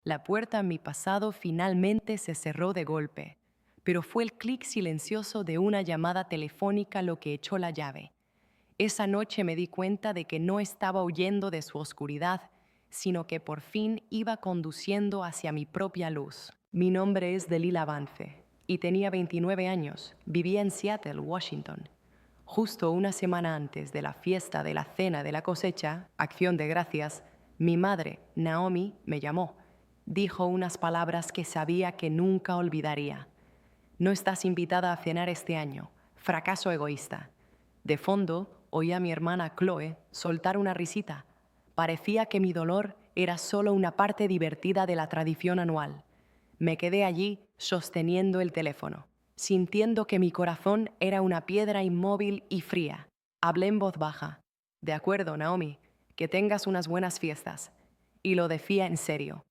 La puerta a mi pasado finalmente se cerró de golpe, pero fue el clic silencioso de una llamada telefónica lo que echó la llave. Esa noche me di cuenta de que no estaba huyendo de su oscuridad, sino que por fin iba conduciendo hacia mi propia luz. Mi nombre es Delila Vance y tenía 29 años. Vivía en Seattle, Washington. Justo una semana antes de la fiesta de la cena de la cosecha, Acción de Gracias, mi madre, Naomi, me llamó. Dijo unas palabras que sabía que nunca olvidaría. No estás invitada a cenar este año. Fracaso egoísta. De fondo, oí a mi hermana Chloe soltar una risita. Parecía que mi dolor era solo una parte divertida de la tradición anual. Me quedé allí sosteniendo el teléfono, sintiendo que mi corazón era una piedra inmóvil y fría. Hablé en voz baja. De acuerdo, Naomi, que tengas unas buenas fiestas. Y lo decía en serio.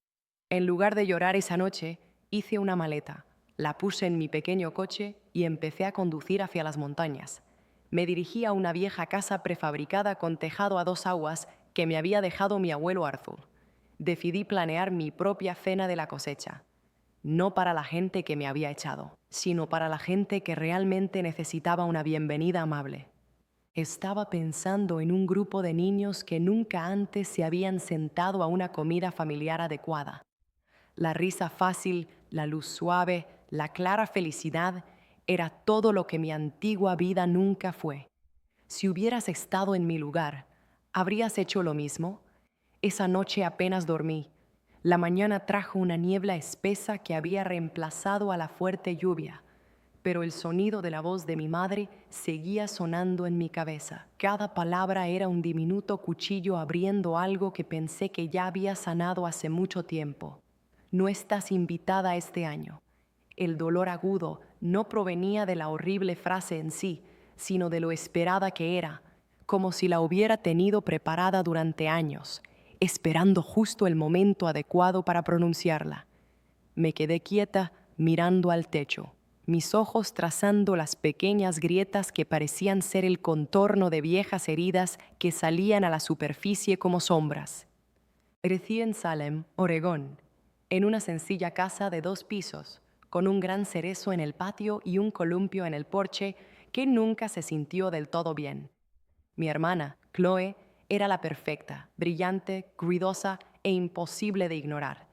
En lugar de llorar esa noche, hice una maleta, la puse en mi pequeño coche y empecé a conducir hacia las montañas. Me dirigí a una vieja casa prefabricada con tejado a dos aguas que me había dejado mi abuelo Arthur. Decidí planear mi propia cena de la cosecha, no para la gente que me había echado, sino para la gente que realmente necesitaba una bienvenida amable. Estaba pensando en un grupo de niños que nunca antes se habían sentado a una comida familiar adecuada. La risa fácil, la luz suave, la clara felicidad era todo lo que mi antigua vida nunca fue. Si hubieras estado en mi lugar, ¿habrías hecho lo mismo? Esa noche apenas dormí. La mañana trajo una niebla espesa que había reemplazado a la fuerte lluvia, pero el sonido de la voz de mi madre seguía sonando en mi cabeza. Cada palabra era un diminuto cuchillo abriendo algo que pensé que ya había sanado hace mucho tiempo. No estás invitada este año. El dolor agudo no provenía de la horrible frase en sí, sino de lo esperada que era, como si la hubiera tenido preparada durante años, esperando justo el momento adecuado para pronunciarla. Me quedé quieta mirando al techo, mis ojos trazando las pequeñas grietas que parecían ser el contorno de viejas heridas que salían a la superficie como sombras. Crecí en Salem, Oregón, en una sencilla casa de 2 pisos, con un gran cerezo en el patio y un columpio en el porche que nunca se sintió del todo bien. Mi hermana, Chloe, era la perfecta, brillante, ruidosa e imposible de ignorar.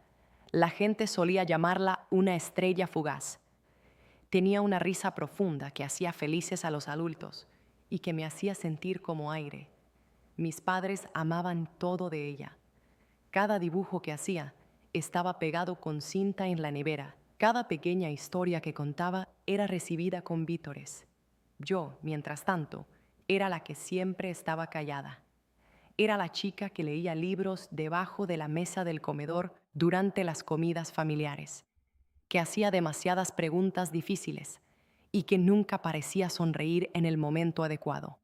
La gente solía llamarla una estrella fugaz. Tenía una risa profunda que hacía felices a los adultos y que me hacía sentir como aire. Mis padres amaban todo de ella. Cada dibujo que hacía estaba pegado con cinta en la nevera. Cada pequeña historia que contaba era recibida con vítores. Yo, mientras tanto, era la que siempre estaba callada. Era la chica que leía libros debajo de la mesa del comedor durante las comidas familiares, que hacía demasiadas preguntas difíciles y que nunca parecía sonreír en el momento adecuado.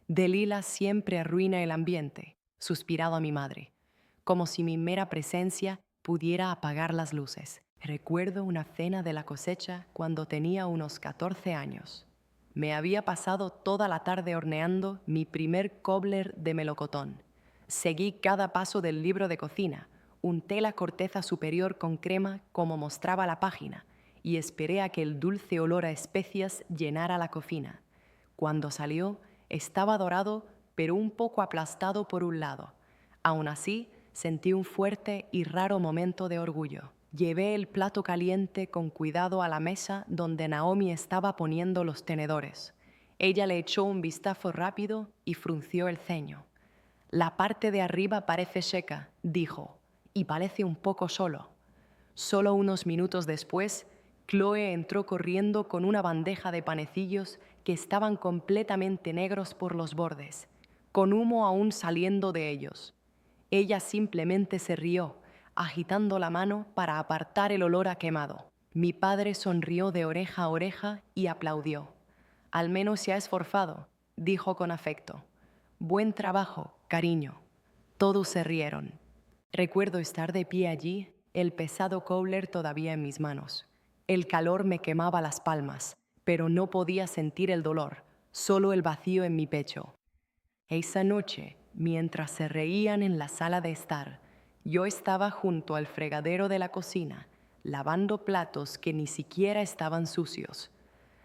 Delila siempre arruina el ambiente, suspiraba mi madre, como si mi mera presencia pudiera apagar las luces. Recuerdo una cena de la cosecha cuando tenía unos 14 años. Me había pasado toda la tarde horneando mi primer cobbler de melocotón. Seguí cada paso del libro de cocina, unté la corteza superior con crema como mostraba la página y esperé a que el dulce olor a especias llenara la cocina. Cuando salió, estaba dorado, pero un poco aplastado por un lado. Aún así, sentí un fuerte y raro momento de orgullo. Llevé el plato caliente con cuidado a la mesa donde Naomi estaba poniendo los tenedores. Ella le echó un vistazo rápido y frunció el ceño. La parte de arriba parece seca, dijo, y parece un poco solo. Solo unos minutos después, Chloe entró corriendo con una bandeja de panecillos que estaban completamente negros por los bordes, con humo aún saliendo de ellos. Ella simplemente se rió, agitando la mano para apartar el olor a quemado. Mi padre sonrió de oreja a oreja y aplaudió. Al menos se ha esforzado, dijo con afecto. Buen trabajo, cariño. Todos se rieron. Recuerdo estar de pie allí, el pesado cobbler todavía en mis manos. El calor me quemaba las palmas, pero no podía sentir el dolor, solo el vacío en mi pecho. Esa noche, mientras se reían en la sala de estar, Yo estaba junto al fregadero de la cocina, lavando platos que ni siquiera estaban sucios.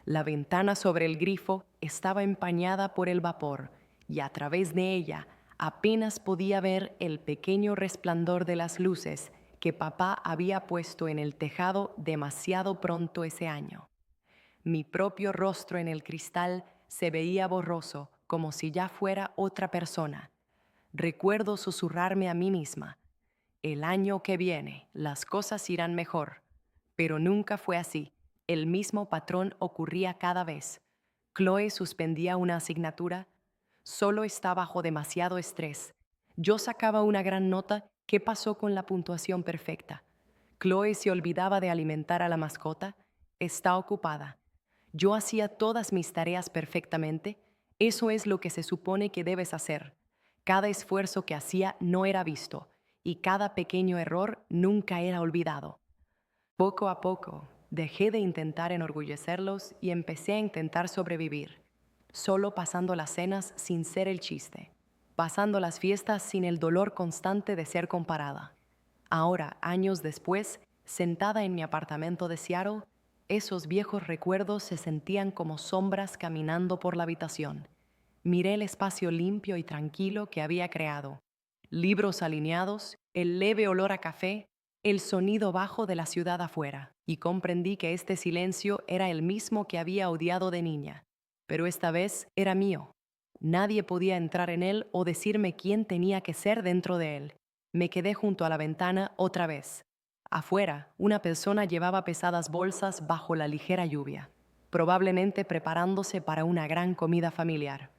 La ventana sobre el grifo estaba empañada por el vapor y a través de ella apenas podía ver el pequeño resplandor de las luces que papá había puesto en el tejado demasiado pronto ese año. Mi propio rostro en el cristal se veía borroso, como si ya fuera otra persona. Recuerdo susurrarme a mí misma: el año que viene las cosas irán mejor. Pero nunca fue así. El mismo patrón ocurría cada vez. Chloe suspendía una asignatura. Solo está bajo demasiado estrés. Yo sacaba una gran nota. ¿Qué pasó con la puntuación perfecta? Chloe se olvidaba de alimentar a la mascota. Está ocupada. Yo hacía todas mis tareas perfectamente. Eso es lo que se supone que debes hacer. Cada esfuerzo que hacía no era visto y cada pequeño error nunca era olvidado. Poco a poco, dejé de intentar enorgullecerlos y empecé a intentar sobrevivir, solo pasando las cenas sin ser el chiste, pasando las fiestas sin el dolor constante de ser comparada. Ahora, años después, sentada en mi apartamento de Seattle, esos viejos recuerdos se sentían como sombras caminando por la habitación. Miré el espacio limpio y tranquilo que había creado. Libros alineados, el leve olor a café, el sonido bajo de la ciudad afuera, y comprendí que este silencio era el mismo que había odiado de niña. Pero esta vez era mío. Nadie podía entrar en él o decirme quién tenía que ser dentro de él. Me quedé junto a la ventana otra vez. Afuera, una persona llevaba pesadas bolsas bajo la ligera lluvia, probablemente preparándose para una gran comida familiar.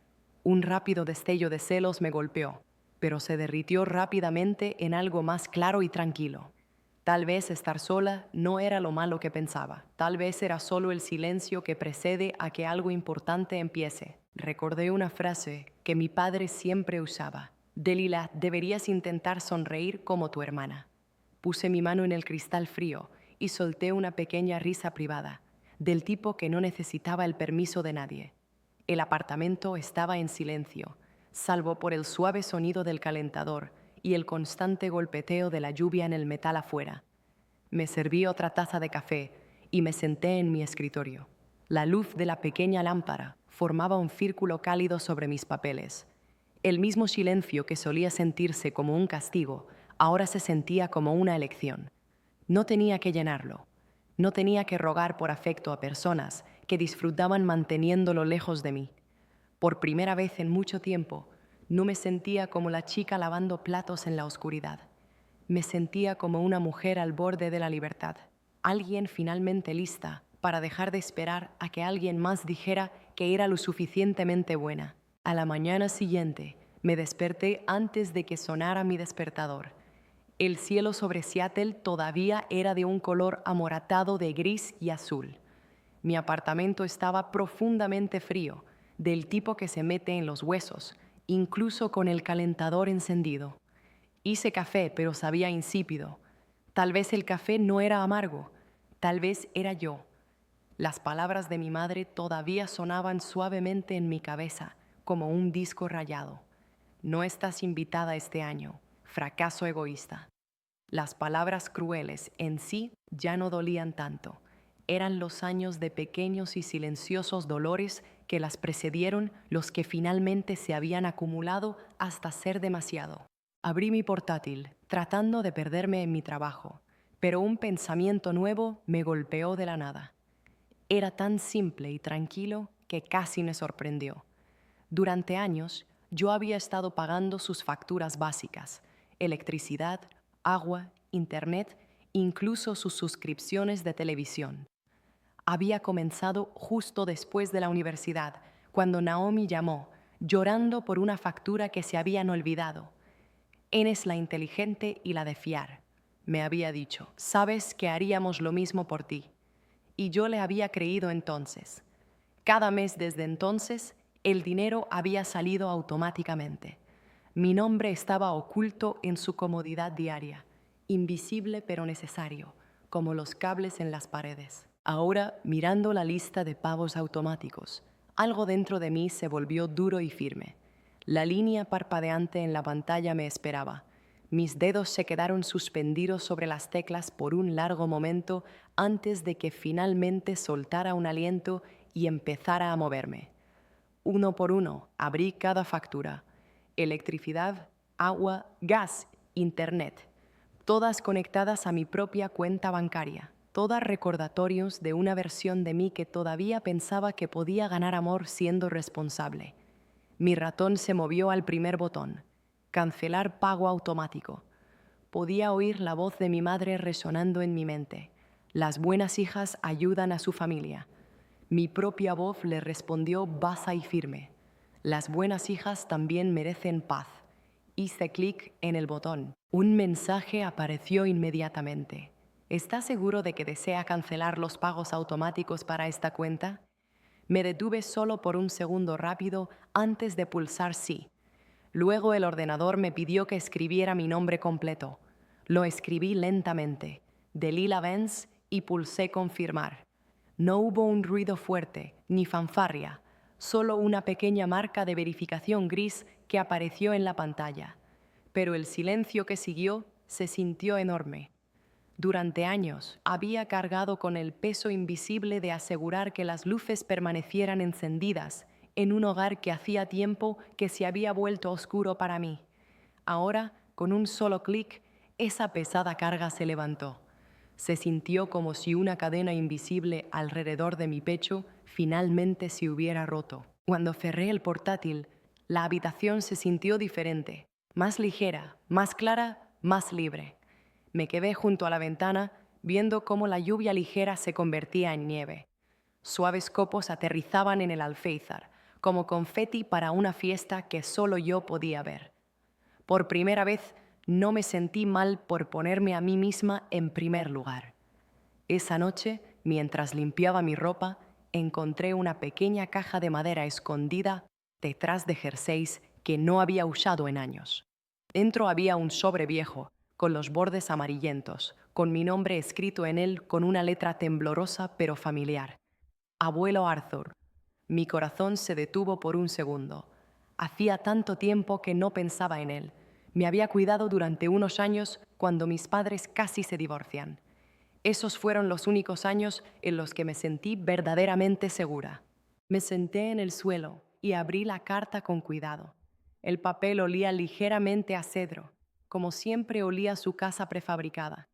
Un rápido destello de celos me golpeó, pero se derritió rápidamente en algo más claro y tranquilo. Tal vez estar sola no era lo malo que pensaba. Tal vez era solo el silencio que precede a que algo importante empiece. Recordé una frase que mi padre siempre usaba: Delilah, deberías intentar sonreír como tu hermana. Puse mi mano en el cristal frío y solté una pequeña risa privada, del tipo que no necesitaba el permiso de nadie. El apartamento estaba en silencio, salvo por el suave sonido del calentador y el constante golpeteo de la lluvia en el metal afuera. Me serví otra taza de café y me senté en mi escritorio. La luz de la pequeña lámpara formaba un círculo cálido sobre mis papeles. El mismo silencio que solía sentirse como un castigo, ahora se sentía como una elección. No tenía que llenarlo. No tenía que rogar por afecto a personas que disfrutaban manteniéndolo lejos de mí. Por primera vez en mucho tiempo, no me sentía como la chica lavando platos en la oscuridad. Me sentía como una mujer al borde de la libertad, alguien finalmente lista para dejar de esperar a que alguien más dijera que era lo suficientemente buena. A la mañana siguiente, me desperté antes de que sonara mi despertador. El cielo sobre Seattle todavía era de un color amoratado de gris y azul. Mi apartamento estaba profundamente frío, del tipo que se mete en los huesos, incluso con el calentador encendido. Hice café, pero sabía insípido. Tal vez el café no era amargo, tal vez era yo. Las palabras de mi madre todavía sonaban suavemente en mi cabeza, como un disco rayado. No estás invitada este año, fracaso egoísta. Las palabras crueles en sí ya no dolían tanto. Eran los años de pequeños y silenciosos dolores que las precedieron los que finalmente se habían acumulado hasta ser demasiado. Abrí mi portátil, tratando de perderme en mi trabajo, pero un pensamiento nuevo me golpeó de la nada. Era tan simple y tranquilo que casi me sorprendió. Durante años, yo había estado pagando sus facturas básicas: electricidad, agua, internet, incluso sus suscripciones de televisión. Había comenzado justo después de la universidad, cuando Naomi llamó, llorando por una factura que se habían olvidado. Eres la inteligente y la de fiar, me había dicho. Sabes que haríamos lo mismo por ti. Y yo le había creído entonces. Cada mes desde entonces, el dinero había salido automáticamente. Mi nombre estaba oculto en su comodidad diaria, invisible pero necesario, como los cables en las paredes. Ahora, mirando la lista de pagos automáticos, algo dentro de mí se volvió duro y firme. La línea parpadeante en la pantalla me esperaba, Mis dedos se quedaron suspendidos sobre las teclas por un largo momento antes de que finalmente soltara un aliento y empezara a moverme. Uno por uno abrí cada factura: electricidad, agua, gas, internet, todas conectadas a mi propia cuenta bancaria, todas recordatorios de una versión de mí que todavía pensaba que podía ganar amor siendo responsable. Mi ratón se movió al primer botón: cancelar pago automático. Podía oír la voz de mi madre resonando en mi mente: las buenas hijas ayudan a su familia. Mi propia voz le respondió basa y firme: las buenas hijas también merecen paz. Hice clic en el botón. Un mensaje apareció inmediatamente: ¿está seguro de que desea cancelar los pagos automáticos para esta cuenta? Me detuve solo por un segundo rápido antes de pulsar sí. Luego el ordenador me pidió que escribiera mi nombre completo. Lo escribí lentamente: Delila Vance, y pulsé confirmar. No hubo un ruido fuerte, ni fanfarria, solo una pequeña marca de verificación gris que apareció en la pantalla. Pero el silencio que siguió se sintió enorme. Durante años había cargado con el peso invisible de asegurar que las luces permanecieran encendidas en un hogar que hacía tiempo que se había vuelto oscuro para mí. Ahora, con un solo clic, esa pesada carga se levantó. Se sintió como si una cadena invisible alrededor de mi pecho finalmente se hubiera roto. Cuando cerré el portátil, la habitación se sintió diferente, más ligera, más clara, más libre. Me quedé junto a la ventana, viendo cómo la lluvia ligera se convertía en nieve. Suaves copos aterrizaban en el alféizar, como confeti para una fiesta que solo yo podía ver. Por primera vez, no me sentí mal por ponerme a mí misma en primer lugar. Esa noche, mientras limpiaba mi ropa, encontré una pequeña caja de madera escondida detrás de jerseys que no había usado en años. Dentro había un sobre viejo, con los bordes amarillentos, con mi nombre escrito en él con una letra temblorosa pero familiar: Abuelo Arthur. Mi corazón se detuvo por un segundo. Hacía tanto tiempo que no pensaba en él. Me había cuidado durante unos años cuando mis padres casi se divorcian. Esos fueron los únicos años en los que me sentí verdaderamente segura. Me senté en el suelo y abrí la carta con cuidado. El papel olía ligeramente a cedro, como siempre olía su casa prefabricada.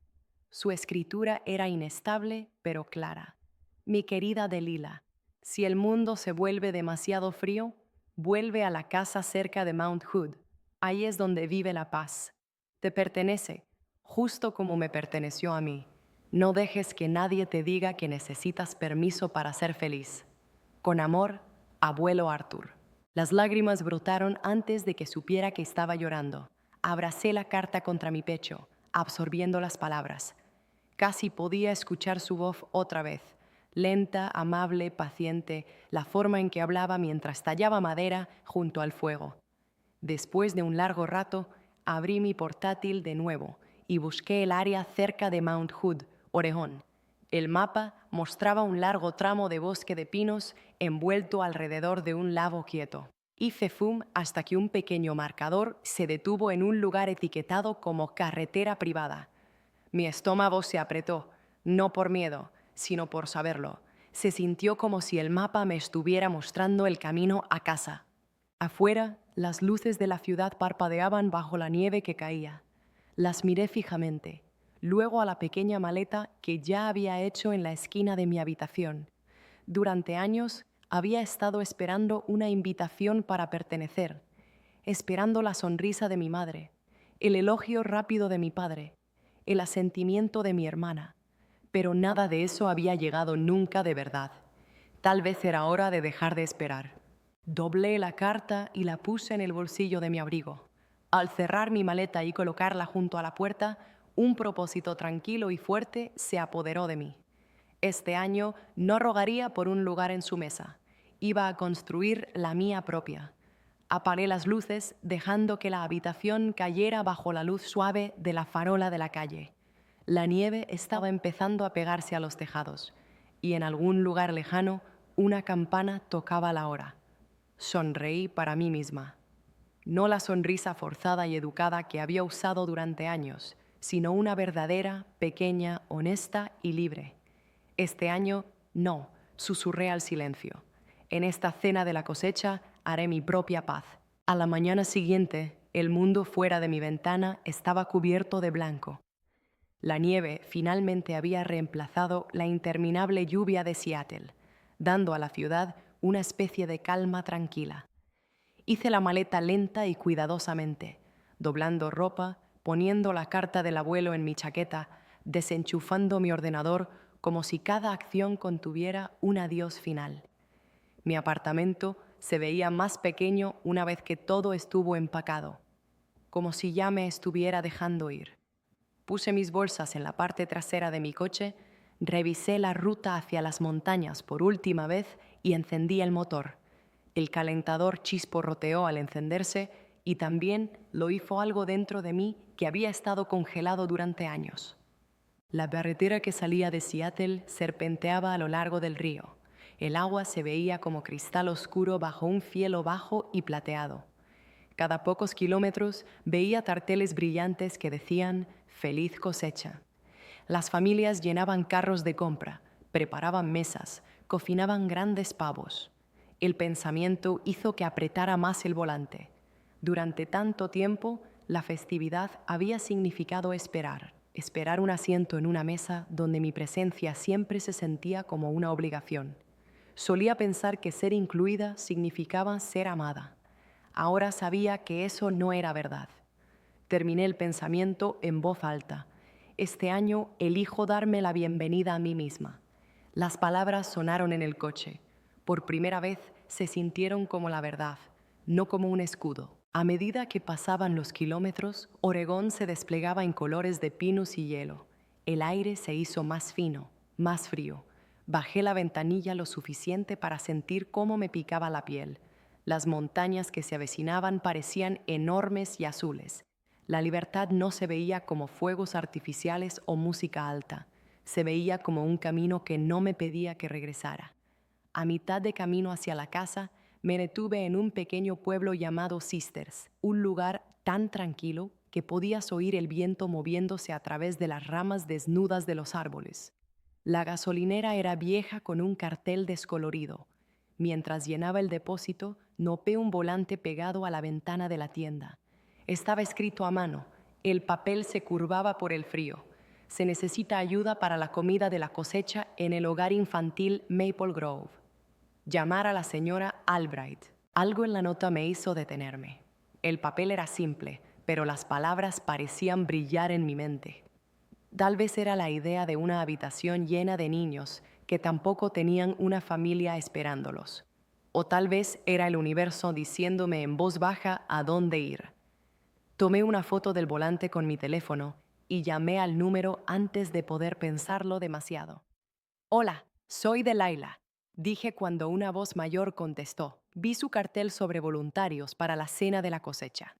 Su escritura era inestable, pero clara. Mi querida Delila, si el mundo se vuelve demasiado frío, vuelve a la casa cerca de Mount Hood. Ahí es donde vive la paz. Te pertenece, justo como me perteneció a mí. No dejes que nadie te diga que necesitas permiso para ser feliz. Con amor, Abuelo Arthur. Las lágrimas brotaron antes de que supiera que estaba llorando. Abracé la carta contra mi pecho, absorbiendo las palabras. Casi podía escuchar su voz otra vez, lenta, amable, paciente, la forma en que hablaba mientras tallaba madera junto al fuego. Después de un largo rato, abrí mi portátil de nuevo y busqué el área cerca de Mount Hood, Oregón. El mapa mostraba un largo tramo de bosque de pinos envuelto alrededor de un lago quieto. Hice zoom hasta que un pequeño marcador se detuvo en un lugar etiquetado como carretera privada. Mi estómago se apretó, no por miedo, sino por saberlo. Se sintió como si el mapa me estuviera mostrando el camino a casa. Afuera, las luces de la ciudad parpadeaban bajo la nieve que caía. Las miré fijamente, luego a la pequeña maleta que ya había hecho en la esquina de mi habitación. Durante años había estado esperando una invitación para pertenecer, esperando la sonrisa de mi madre, el elogio rápido de mi padre, el asentimiento de mi hermana, pero nada de eso había llegado nunca de verdad. Tal vez era hora de dejar de esperar. Doblé la carta y la puse en el bolsillo de mi abrigo. Al cerrar mi maleta y colocarla junto a la puerta, un propósito tranquilo y fuerte se apoderó de mí. Este año no rogaría por un lugar en su mesa. Iba a construir la mía propia. Apagué las luces, dejando que la habitación cayera bajo la luz suave de la farola de la calle. La nieve estaba empezando a pegarse a los tejados, y en algún lugar lejano una campana tocaba la hora. Sonreí para mí misma. No la sonrisa forzada y educada que había usado durante años, sino una verdadera, pequeña, honesta y libre. Este año, no, susurré al silencio. En esta cena de la cosecha haré mi propia paz. A la mañana siguiente, el mundo fuera de mi ventana estaba cubierto de blanco. La nieve finalmente había reemplazado la interminable lluvia de Seattle, dando a la ciudad una especie de calma tranquila. Hice la maleta lenta y cuidadosamente, doblando ropa, poniendo la carta del abuelo en mi chaqueta, desenchufando mi ordenador como si cada acción contuviera un adiós final. Mi apartamento se veía más pequeño una vez que todo estuvo empacado, como si ya me estuviera dejando ir. Puse mis bolsas en la parte trasera de mi coche, revisé la ruta hacia las montañas por última vez y encendí el motor. El calentador chisporroteó al encenderse y también lo hizo algo dentro de mí que había estado congelado durante años. La carretera que salía de Seattle serpenteaba a lo largo del río. El agua se veía como cristal oscuro bajo un cielo bajo y plateado. Cada pocos kilómetros veía carteles brillantes que decían «Feliz cosecha». Las familias llenaban carros de compra, preparaban mesas, cocinaban grandes pavos. El pensamiento hizo que apretara más el volante. Durante tanto tiempo, la festividad había significado esperar un asiento en una mesa donde mi presencia siempre se sentía como una obligación. Solía pensar que ser incluida significaba ser amada. Ahora sabía que eso no era verdad. Terminé el pensamiento en voz alta. Este año elijo darme la bienvenida a mí misma. Las palabras sonaron en el coche. Por primera vez se sintieron como la verdad, no como un escudo. A medida que pasaban los kilómetros, Oregón se desplegaba en colores de pinus y hielo. El aire se hizo más fino, más frío. Bajé la ventanilla lo suficiente para sentir cómo me picaba la piel. Las montañas que se avecinaban parecían enormes y azules. La libertad no se veía como fuegos artificiales o música alta. Se veía como un camino que no me pedía que regresara. A mitad de camino hacia la casa, me detuve en un pequeño pueblo llamado Sisters, un lugar tan tranquilo que podías oír el viento moviéndose a través de las ramas desnudas de los árboles. La gasolinera era vieja con un cartel descolorido. Mientras llenaba el depósito, noté un volante pegado a la ventana de la tienda. Estaba escrito a mano. El papel se curvaba por el frío. Se necesita ayuda para la comida de la cosecha en el hogar infantil Maple Grove. Llamar a la señora Albright. Algo en la nota me hizo detenerme. El papel era simple, pero las palabras parecían brillar en mi mente. Tal vez era la idea de una habitación llena de niños que tampoco tenían una familia esperándolos. O tal vez era el universo diciéndome en voz baja a dónde ir. Tomé una foto del volante con mi teléfono y llamé al número antes de poder pensarlo demasiado. «Hola, soy Delilah», dije cuando una voz mayor contestó. Vi su cartel sobre voluntarios para la cena de la cosecha.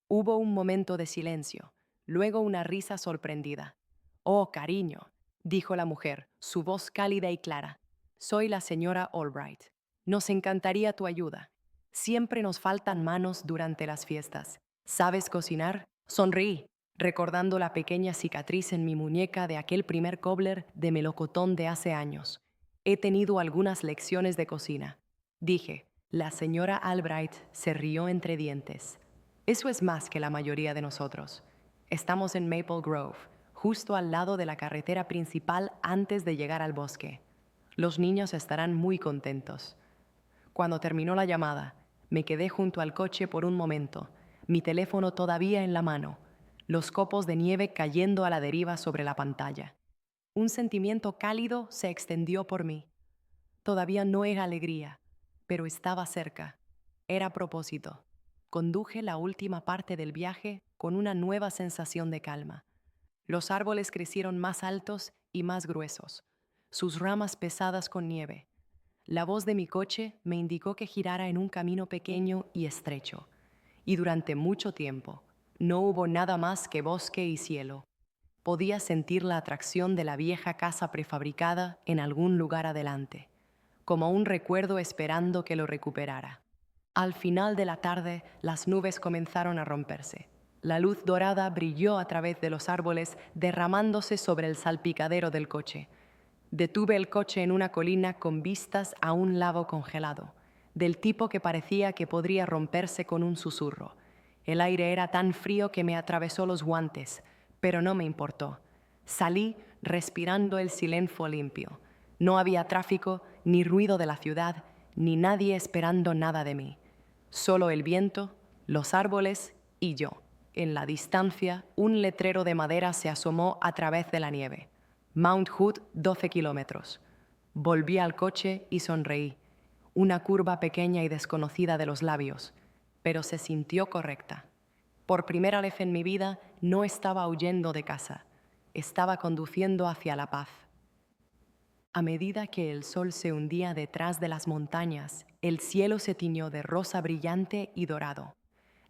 Hubo un momento de silencio, luego una risa sorprendida. «Oh, cariño», dijo la mujer, su voz cálida y clara. «Soy la señora Albright. Nos encantaría tu ayuda. Siempre nos faltan manos durante las fiestas. ¿Sabes cocinar?» Sonreí, recordando la pequeña cicatriz en mi muñeca de aquel primer cobbler de melocotón de hace años. He tenido algunas lecciones de cocina. Dije. La señora Albright se rió entre dientes. Eso es más que la mayoría de nosotros. Estamos en Maple Grove, justo al lado de la carretera principal antes de llegar al bosque. Los niños estarán muy contentos. Cuando terminó la llamada, me quedé junto al coche por un momento, mi teléfono todavía en la mano, los copos de nieve cayendo a la deriva sobre la pantalla. Un sentimiento cálido se extendió por mí. Todavía no era alegría, pero estaba cerca. Era propósito. Conduje la última parte del viaje con una nueva sensación de calma. Los árboles crecieron más altos y más gruesos, sus ramas pesadas con nieve. La voz de mi coche me indicó que girara en un camino pequeño y estrecho, y durante mucho tiempo no hubo nada más que bosque y cielo. Podía sentir la atracción de la vieja casa prefabricada en algún lugar adelante, como un recuerdo esperando que lo recuperara. Al final de la tarde, las nubes comenzaron a romperse. La luz dorada brilló a través de los árboles, derramándose sobre el salpicadero del coche. Detuve el coche en una colina con vistas a un lago congelado, del tipo que parecía que podría romperse con un susurro. El aire era tan frío que me atravesó los guantes, pero no me importó. Salí respirando el silencio limpio. No había tráfico, ni ruido de la ciudad, ni nadie esperando nada de mí. Solo el viento, los árboles y yo. En la distancia, un letrero de madera se asomó a través de la nieve. Mount Hood, 12 kilómetros. Volví al coche y sonreí. Una curva pequeña y desconocida de los labios, pero se sintió correcta. Por primera vez en mi vida no estaba huyendo de casa. Estaba conduciendo hacia la paz. A medida que el sol se hundía detrás de las montañas, el cielo se tiñó de rosa brillante y dorado.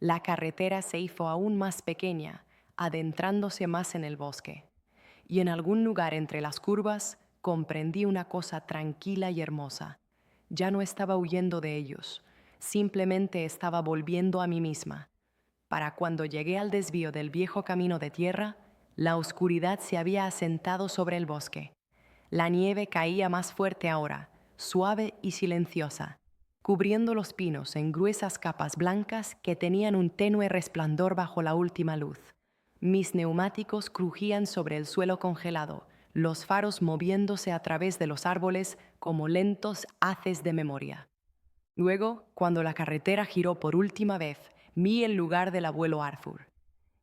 La carretera se hizo aún más pequeña, adentrándose más en el bosque. Y en algún lugar entre las curvas comprendí una cosa tranquila y hermosa. Ya no estaba huyendo de ellos, simplemente estaba volviendo a mí misma. Para cuando llegué al desvío del viejo camino de tierra, la oscuridad se había asentado sobre el bosque. La nieve caía más fuerte ahora, suave y silenciosa, cubriendo los pinos en gruesas capas blancas que tenían un tenue resplandor bajo la última luz. Mis neumáticos crujían sobre el suelo congelado, los faros moviéndose a través de los árboles como lentos haces de memoria. Luego, cuando la carretera giró por última vez, vi el lugar del abuelo Arthur.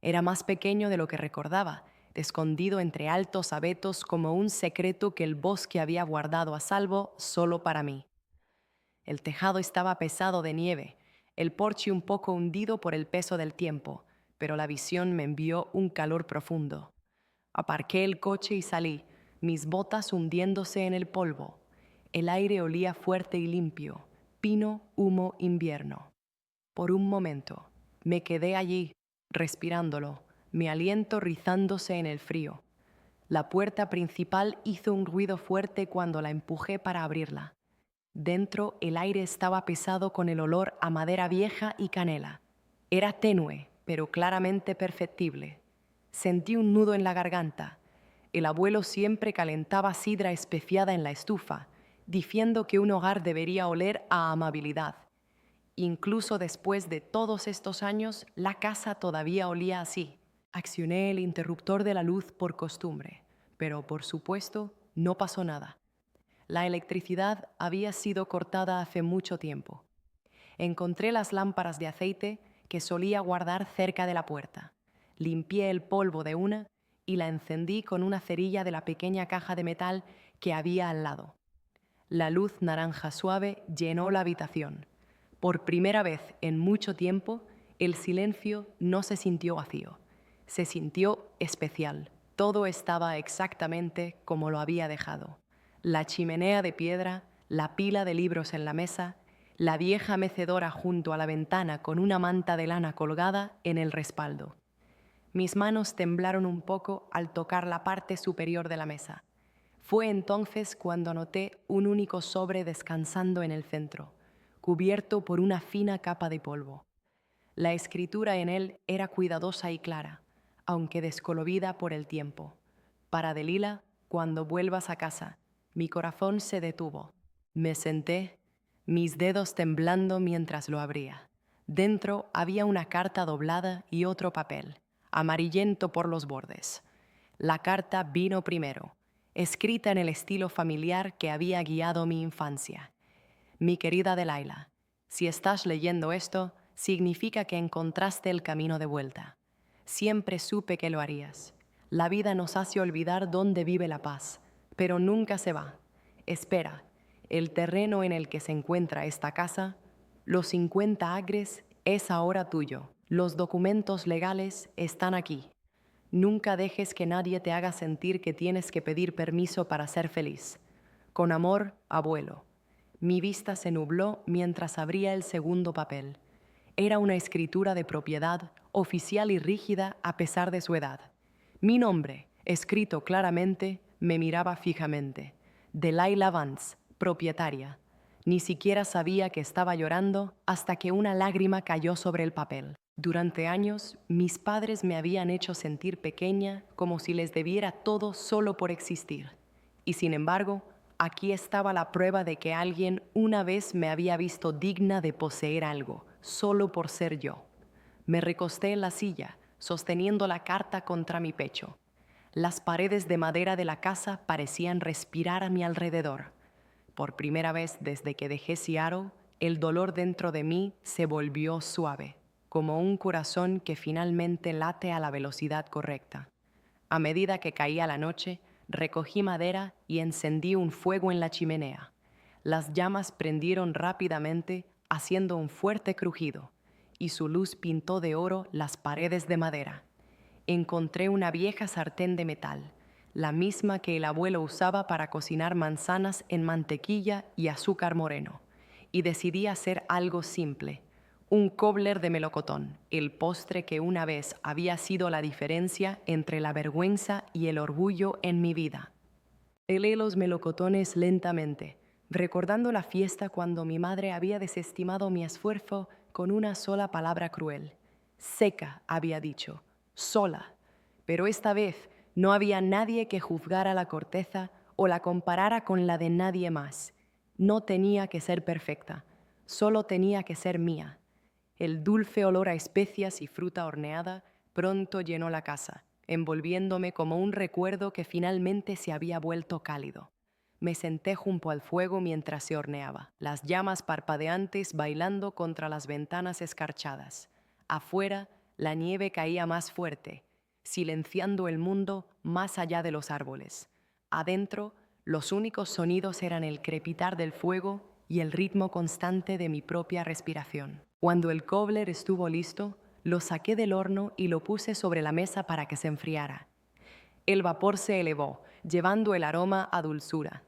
Era más pequeño de lo que recordaba, escondido entre altos abetos como un secreto que el bosque había guardado a salvo solo para mí. El tejado estaba pesado de nieve, el porche un poco hundido por el peso del tiempo, pero la visión me envió un calor profundo. Aparqué el coche y salí, mis botas hundiéndose en el polvo. El aire olía fuerte y limpio, pino, humo, invierno. Por un momento, me quedé allí, respirándolo, mi aliento rizándose en el frío. La puerta principal hizo un ruido fuerte cuando la empujé para abrirla. Dentro el aire estaba pesado con el olor a madera vieja y canela. Era tenue, pero claramente perceptible. Sentí un nudo en la garganta. El abuelo siempre calentaba sidra especiada en la estufa, diciendo que un hogar debería oler a amabilidad. Incluso después de todos estos años, la casa todavía olía así. Accioné el interruptor de la luz por costumbre, pero por supuesto no pasó nada. La electricidad había sido cortada hace mucho tiempo. Encontré las lámparas de aceite que solía guardar cerca de la puerta. Limpié el polvo de una y la encendí con una cerilla de la pequeña caja de metal que había al lado. La luz naranja suave llenó la habitación. Por primera vez en mucho tiempo, el silencio no se sintió vacío. Se sintió especial. Todo estaba exactamente como lo había dejado. La chimenea de piedra, la pila de libros en la mesa, la vieja mecedora junto a la ventana con una manta de lana colgada en el respaldo. Mis manos temblaron un poco al tocar la parte superior de la mesa. Fue entonces cuando noté un único sobre descansando en el centro, cubierto por una fina capa de polvo. La escritura en él era cuidadosa y clara, aunque descolorida por el tiempo. Para Delila, cuando vuelvas a casa. Mi corazón se detuvo. Me senté, mis dedos temblando mientras lo abría. Dentro había una carta doblada y otro papel, amarillento por los bordes. La carta vino primero, escrita en el estilo familiar que había guiado mi infancia. Mi querida Delilah, si estás leyendo esto, significa que encontraste el camino de vuelta. Siempre supe que lo harías. La vida nos hace olvidar dónde vive la paz, pero nunca se va. Espera, el terreno en el que se encuentra esta casa, los 50 acres, es ahora tuyo. Los documentos legales están aquí. Nunca dejes que nadie te haga sentir que tienes que pedir permiso para ser feliz. Con amor, abuelo. Mi vista se nubló mientras abría el segundo papel. Era una escritura de propiedad, oficial y rígida a pesar de su edad. Mi nombre, escrito claramente, me miraba fijamente. Delilah Vance, propietaria. Ni siquiera sabía que estaba llorando hasta que una lágrima cayó sobre el papel. Durante años, mis padres me habían hecho sentir pequeña, como si les debiera todo solo por existir. Y sin embargo, aquí estaba la prueba de que alguien una vez me había visto digna de poseer algo, solo por ser yo. Me recosté en la silla, sosteniendo la carta contra mi pecho. Las paredes de madera de la casa parecían respirar a mi alrededor. Por primera vez desde que dejé Seattle, el dolor dentro de mí se volvió suave, como un corazón que finalmente late a la velocidad correcta. A medida que caía la noche, recogí madera y encendí un fuego en la chimenea. Las llamas prendieron rápidamente, haciendo un fuerte crujido, y su luz pintó de oro las paredes de madera. Encontré una vieja sartén de metal, la misma que el abuelo usaba para cocinar manzanas en mantequilla y azúcar moreno, y decidí hacer algo simple, un cobbler de melocotón, el postre que una vez había sido la diferencia entre la vergüenza y el orgullo en mi vida. Pelé los melocotones lentamente, recordando la fiesta cuando mi madre había desestimado mi esfuerzo con una sola palabra cruel. Seca, había dicho, sola. Pero esta vez no había nadie que juzgara la corteza o la comparara con la de nadie más. No tenía que ser perfecta, solo tenía que ser mía. El dulce olor a especias y fruta horneada pronto llenó la casa, envolviéndome como un recuerdo que finalmente se había vuelto cálido. Me senté junto al fuego mientras se horneaba, las llamas parpadeantes bailando contra las ventanas escarchadas. Afuera, la nieve caía más fuerte, silenciando el mundo más allá de los árboles. Adentro, los únicos sonidos eran el crepitar del fuego y el ritmo constante de mi propia respiración. Cuando el cobbler estuvo listo, lo saqué del horno y lo puse sobre la mesa para que se enfriara. El vapor se elevó, llevando el aroma a dulzura.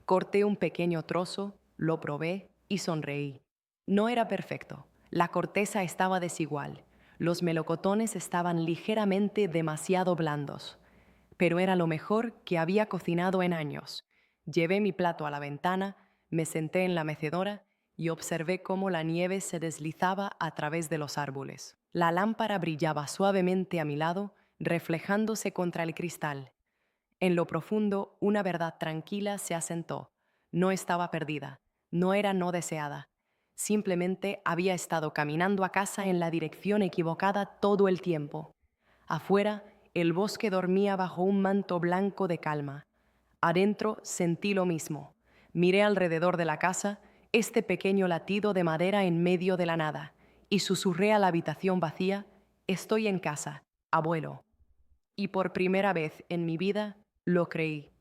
Corté un pequeño trozo, lo probé y sonreí. No era perfecto. La corteza estaba desigual. Los melocotones estaban ligeramente demasiado blandos. Pero era lo mejor que había cocinado en años. Llevé mi plato a la ventana, me senté en la mecedora y observé cómo la nieve se deslizaba a través de los árboles. La lámpara brillaba suavemente a mi lado, reflejándose contra el cristal. En lo profundo, una verdad tranquila se asentó. No estaba perdida, no era no deseada. Simplemente había estado caminando a casa en la dirección equivocada todo el tiempo. Afuera, el bosque dormía bajo un manto blanco de calma. Adentro sentí lo mismo. Miré alrededor de la casa, este pequeño latido de madera en medio de la nada, y susurré a la habitación vacía: «Estoy en casa, abuelo». Y por primera vez en mi vida lo creí.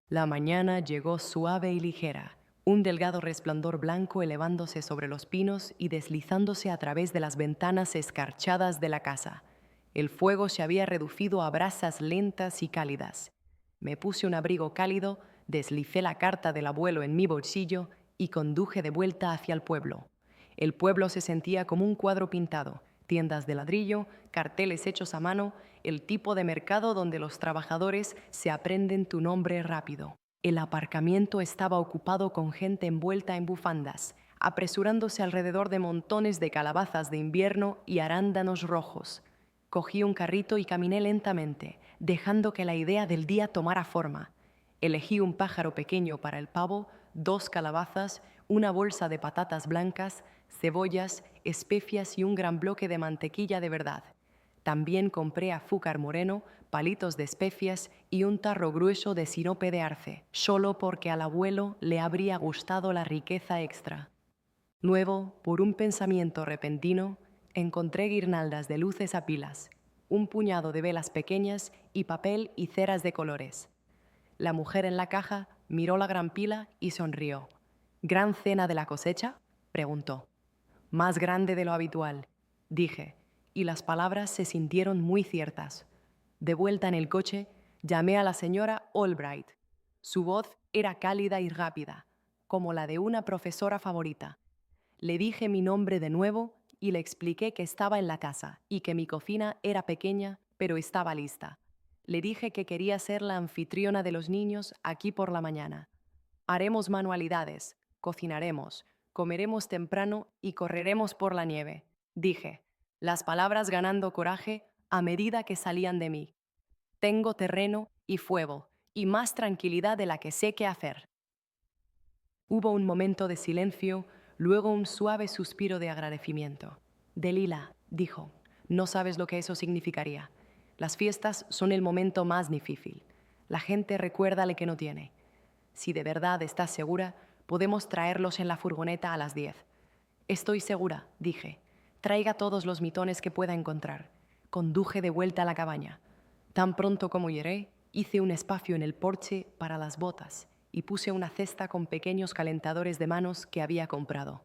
La mañana llegó suave y ligera, un delgado resplandor blanco elevándose sobre los pinos y deslizándose a través de las ventanas escarchadas de la casa. El fuego se había reducido a brasas lentas y cálidas. Me puse un abrigo cálido, deslicé la carta del abuelo en mi bolsillo y conduje de vuelta hacia el pueblo. El pueblo se sentía como un cuadro pintado, tiendas de ladrillo, carteles hechos a mano, el tipo de mercado donde los trabajadores se aprenden tu nombre rápido. El aparcamiento estaba ocupado con gente envuelta en bufandas, apresurándose alrededor de montones de calabazas de invierno y arándanos rojos. Cogí un carrito y caminé lentamente, dejando que la idea del día tomara forma. Elegí un pájaro pequeño para el pavo, 2 calabazas, una bolsa de patatas blancas, cebollas, especias y un gran bloque de mantequilla de verdad. También compré azúcar moreno, palitos de especias y un tarro grueso de sirope de arce, solo porque al abuelo le habría gustado la riqueza extra. Luego, por un pensamiento repentino, encontré guirnaldas de luces a pilas, un puñado de velas pequeñas y papel y ceras de colores. La mujer en la caja miró la gran pila y sonrió. «¿Gran cena de la cosecha?», preguntó. «Más grande de lo habitual», dije, y las palabras se sintieron muy ciertas. De vuelta en el coche, llamé a la señora Albright. Su voz era cálida y rápida, como la de una profesora favorita. Le dije mi nombre de nuevo y le expliqué que estaba en la casa y que mi cocina era pequeña, pero estaba lista. Le dije que quería ser la anfitriona de los niños aquí por la mañana. «Haremos manualidades», cocinaremos, comeremos temprano y correremos por la nieve, dije, las palabras ganando coraje a medida que salían de mí. Tengo terreno y fuego, y más tranquilidad de la que sé qué hacer. Hubo un momento de silencio, luego un suave suspiro de agradecimiento. Delila, dijo, no sabes lo que eso significaría. Las fiestas son el momento más difícil. La gente recuerda lo que no tiene. Si de verdad estás segura, podemos traerlos en la furgoneta a las 10. Estoy segura, dije. Traiga todos los mitones que pueda encontrar. Conduje de vuelta a la cabaña. Tan pronto como llegué, hice un espacio en el porche para las botas y puse una cesta con pequeños calentadores de manos que había comprado.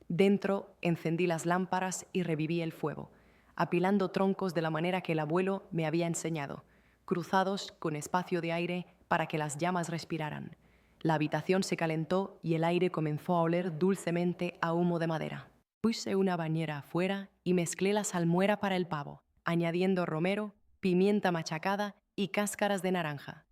Dentro encendí las lámparas y reviví el fuego, apilando troncos de la manera que el abuelo me había enseñado, cruzados con espacio de aire para que las llamas respiraran. La habitación se calentó y el aire comenzó a oler dulcemente a humo de madera. Puse una bañera afuera y mezclé la salmuera para el pavo, añadiendo romero, pimienta machacada y cáscaras de naranja.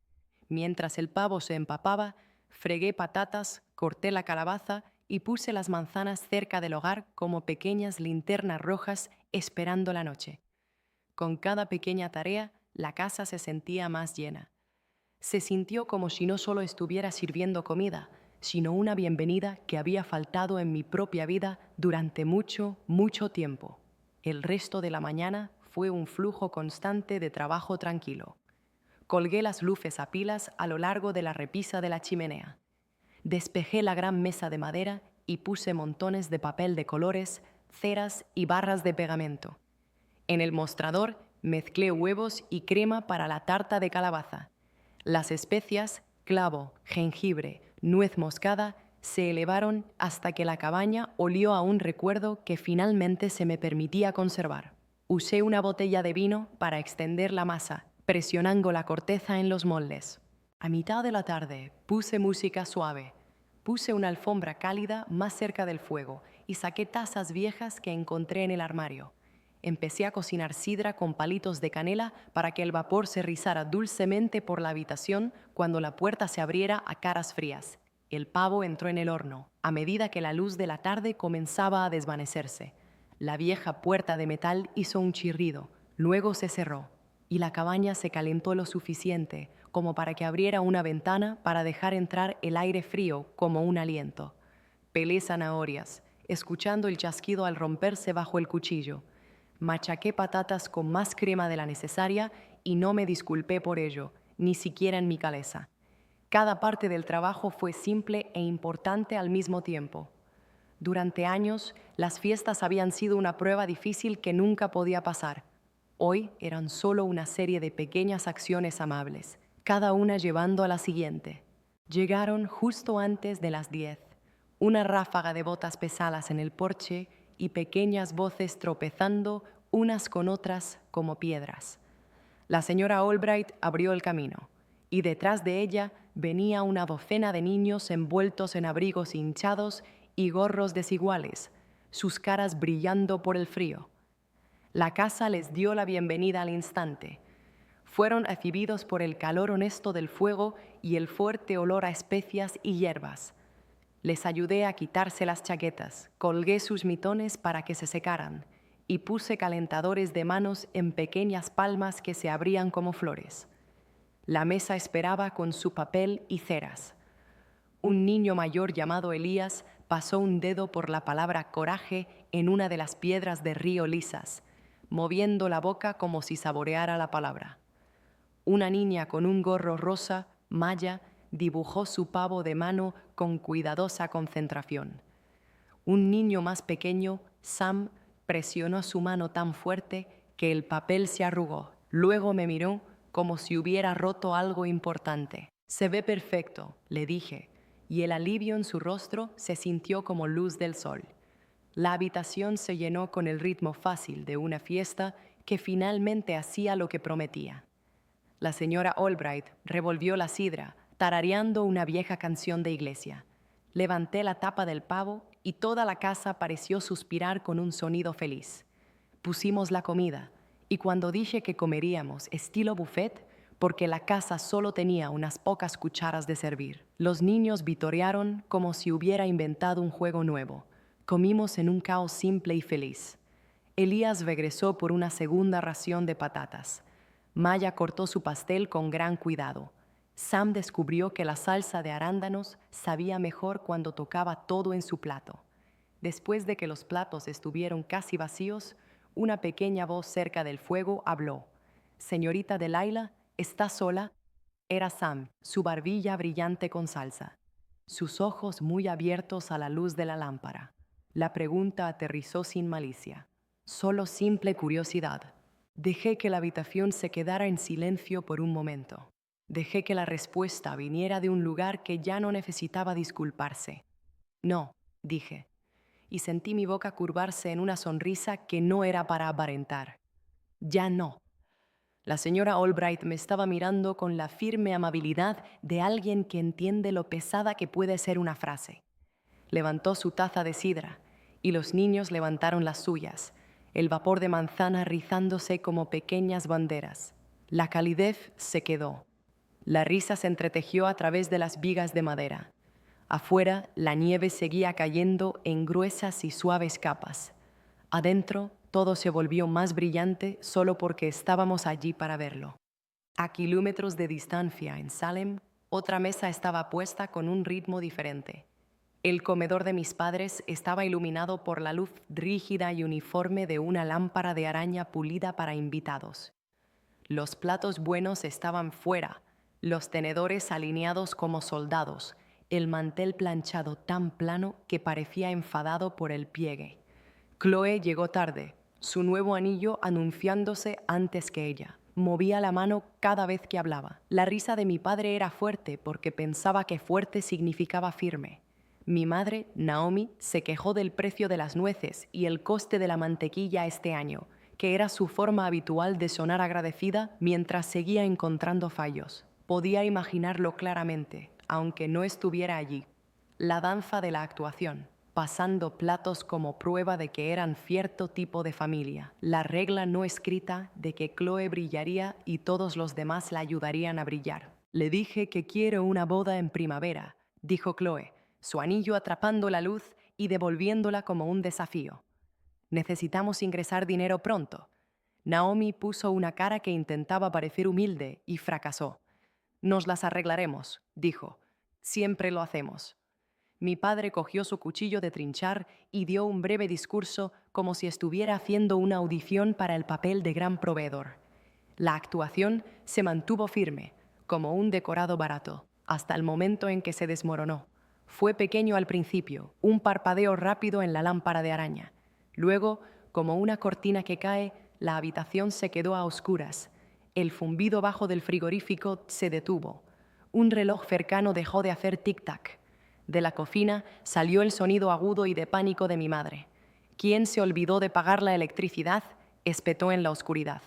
Mientras el pavo se empapaba, fregué patatas, corté la calabaza y puse las manzanas cerca del hogar como pequeñas linternas rojas esperando la noche. Con cada pequeña tarea, la casa se sentía más llena. Se sintió como si no solo estuviera sirviendo comida, sino una bienvenida que había faltado en mi propia vida durante mucho, mucho tiempo. El resto de la mañana fue un flujo constante de trabajo tranquilo. Colgué las luces a pilas a lo largo de la repisa de la chimenea. Despejé la gran mesa de madera y puse montones de papel de colores, ceras y barras de pegamento. En el mostrador mezclé huevos y crema para la tarta de calabaza. Las especias, clavo, jengibre, nuez moscada, se elevaron hasta que la cabaña olió a un recuerdo que finalmente se me permitía conservar. Usé una botella de vino para extender la masa, presionando la corteza en los moldes. A mitad de la tarde puse música suave. Puse una alfombra cálida más cerca del fuego y saqué tazas viejas que encontré en el armario. Empecé a cocinar sidra con palitos de canela para que el vapor se rizara dulcemente por la habitación cuando la puerta se abriera a caras frías. El pavo entró en el horno, a medida que la luz de la tarde comenzaba a desvanecerse. La vieja puerta de metal hizo un chirrido, luego se cerró, y la cabaña se calentó lo suficiente como para que abriera una ventana para dejar entrar el aire frío como un aliento. Pelé zanahorias, escuchando el chasquido al romperse bajo el cuchillo. Machaqué patatas con más crema de la necesaria y no me disculpé por ello, ni siquiera en mi cabeza. Cada parte del trabajo fue simple e importante al mismo tiempo. Durante años, las fiestas habían sido una prueba difícil que nunca podía pasar. Hoy eran solo una serie de pequeñas acciones amables, cada una llevando a la siguiente. Llegaron justo antes de las 10. Una ráfaga de botas pesadas en el porche y pequeñas voces tropezando unas con otras como piedras. La señora Albright abrió el camino, y detrás de ella venía una docena de niños envueltos en abrigos hinchados y gorros desiguales, sus caras brillando por el frío. La casa les dio la bienvenida al instante. Fueron recibidos por el calor honesto del fuego y el fuerte olor a especias y hierbas. Les ayudé a quitarse las chaquetas, colgué sus mitones para que se secaran y puse calentadores de manos en pequeñas palmas que se abrían como flores. La mesa esperaba con su papel y ceras. Un niño mayor llamado Elías pasó un dedo por la palabra coraje en una de las piedras de río lisas, moviendo la boca como si saboreara la palabra. Una niña con un gorro rosa, Maya, dibujó su pavo de mano con cuidadosa concentración. Un niño más pequeño, Sam, presionó su mano tan fuerte que el papel se arrugó. Luego me miró como si hubiera roto algo importante. «Se ve perfecto», le dije, y el alivio en su rostro se sintió como luz del sol. La habitación se llenó con el ritmo fácil de una fiesta que finalmente hacía lo que prometía. La señora Albright revolvió la sidra, tarareando una vieja canción de iglesia. Levanté la tapa del pavo y toda la casa pareció suspirar con un sonido feliz. Pusimos la comida, y cuando dije que comeríamos estilo buffet, porque la casa solo tenía unas pocas cucharas de servir. Los niños vitorearon como si hubiera inventado un juego nuevo. Comimos en un caos simple y feliz. Elías regresó por una segunda ración de patatas. Maya cortó su pastel con gran cuidado. Sam descubrió que la salsa de arándanos sabía mejor cuando tocaba todo en su plato. Después de que los platos estuvieron casi vacíos, una pequeña voz cerca del fuego habló. «Señorita Delilah, ¿está sola?» Era Sam, su barbilla brillante con salsa, sus ojos muy abiertos a la luz de la lámpara. La pregunta aterrizó sin malicia, solo simple curiosidad. Dejé que la habitación se quedara en silencio por un momento. Dejé que la respuesta viniera de un lugar que ya no necesitaba disculparse. «No», dije, y sentí mi boca curvarse en una sonrisa que no era para aparentar. «Ya no». La señora Albright me estaba mirando con la firme amabilidad de alguien que entiende lo pesada que puede ser una frase. Levantó su taza de sidra, y los niños levantaron las suyas, el vapor de manzana rizándose como pequeñas banderas. La calidez se quedó. La risa se entretejió a través de las vigas de madera. Afuera, la nieve seguía cayendo en gruesas y suaves capas. Adentro, todo se volvió más brillante solo porque estábamos allí para verlo. A kilómetros de distancia, en Salem, otra mesa estaba puesta con un ritmo diferente. El comedor de mis padres estaba iluminado por la luz rígida y uniforme de una lámpara de araña pulida para invitados. Los platos buenos estaban fuera, los tenedores alineados como soldados, el mantel planchado tan plano que parecía enfadado por el pliegue. Chloe llegó tarde, su nuevo anillo anunciándose antes que ella. Movía la mano cada vez que hablaba. La risa de mi padre era fuerte porque pensaba que fuerte significaba firme. Mi madre, Naomi, se quejó del precio de las nueces y el coste de la mantequilla este año, que era su forma habitual de sonar agradecida mientras seguía encontrando fallos. Podía imaginarlo claramente, aunque no estuviera allí. La danza de la actuación, pasando platos como prueba de que eran cierto tipo de familia. La regla no escrita de que Chloe brillaría y todos los demás la ayudarían a brillar. «Le dije que quiero una boda en primavera», dijo Chloe, su anillo atrapando la luz y devolviéndola como un desafío. «Necesitamos ingresar dinero pronto». Naomi puso una cara que intentaba parecer humilde y fracasó. «Nos las arreglaremos», dijo. «Siempre lo hacemos». Mi padre cogió su cuchillo de trinchar y dio un breve discurso como si estuviera haciendo una audición para el papel de gran proveedor. La actuación se mantuvo firme, como un decorado barato, hasta el momento en que se desmoronó. Fue pequeño al principio, un parpadeo rápido en la lámpara de araña. Luego, como una cortina que cae, la habitación se quedó a oscuras. El zumbido bajo del frigorífico se detuvo. Un reloj cercano dejó de hacer tic-tac. De la cocina salió el sonido agudo y de pánico de mi madre. «¿Quién se olvidó de pagar la electricidad?», espetó en la oscuridad.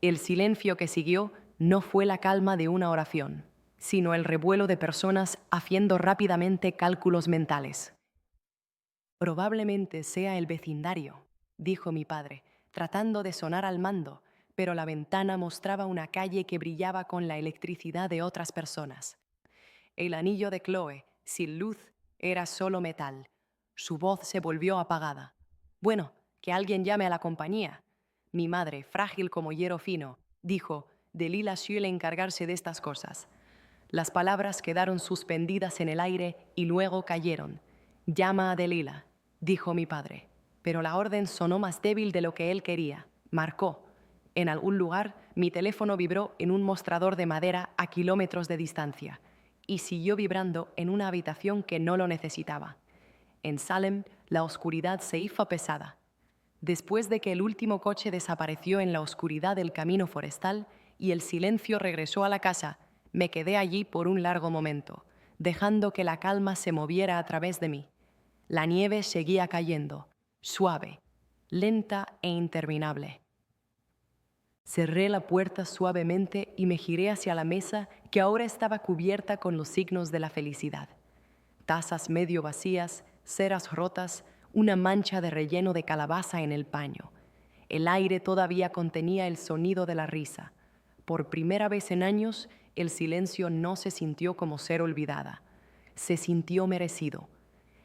El silencio que siguió no fue la calma de una oración, sino el revuelo de personas haciendo rápidamente cálculos mentales. «Probablemente sea el vecindario», dijo mi padre, tratando de sonar al mando, pero la ventana mostraba una calle que brillaba con la electricidad de otras personas. El anillo de Chloe, sin luz, era solo metal. Su voz se volvió apagada. «Bueno, que alguien llame a la compañía». Mi madre, frágil como hierro fino, dijo: «Delilah suele encargarse de estas cosas». Las palabras quedaron suspendidas en el aire y luego cayeron. «Llama a Delilah», dijo mi padre. Pero la orden sonó más débil de lo que él quería. Marcó. En algún lugar, mi teléfono vibró en un mostrador de madera a kilómetros de distancia y siguió vibrando en una habitación que no lo necesitaba. En Salem, la oscuridad se hizo pesada. Después de que el último coche desapareció en la oscuridad del camino forestal y el silencio regresó a la casa, me quedé allí por un largo momento, dejando que la calma se moviera a través de mí. La nieve seguía cayendo, suave, lenta e interminable. Cerré la puerta suavemente y me giré hacia la mesa que ahora estaba cubierta con los signos de la felicidad. Tazas medio vacías, ceras rotas, una mancha de relleno de calabaza en el paño. El aire todavía contenía el sonido de la risa. Por primera vez en años, el silencio no se sintió como ser olvidada. Se sintió merecido.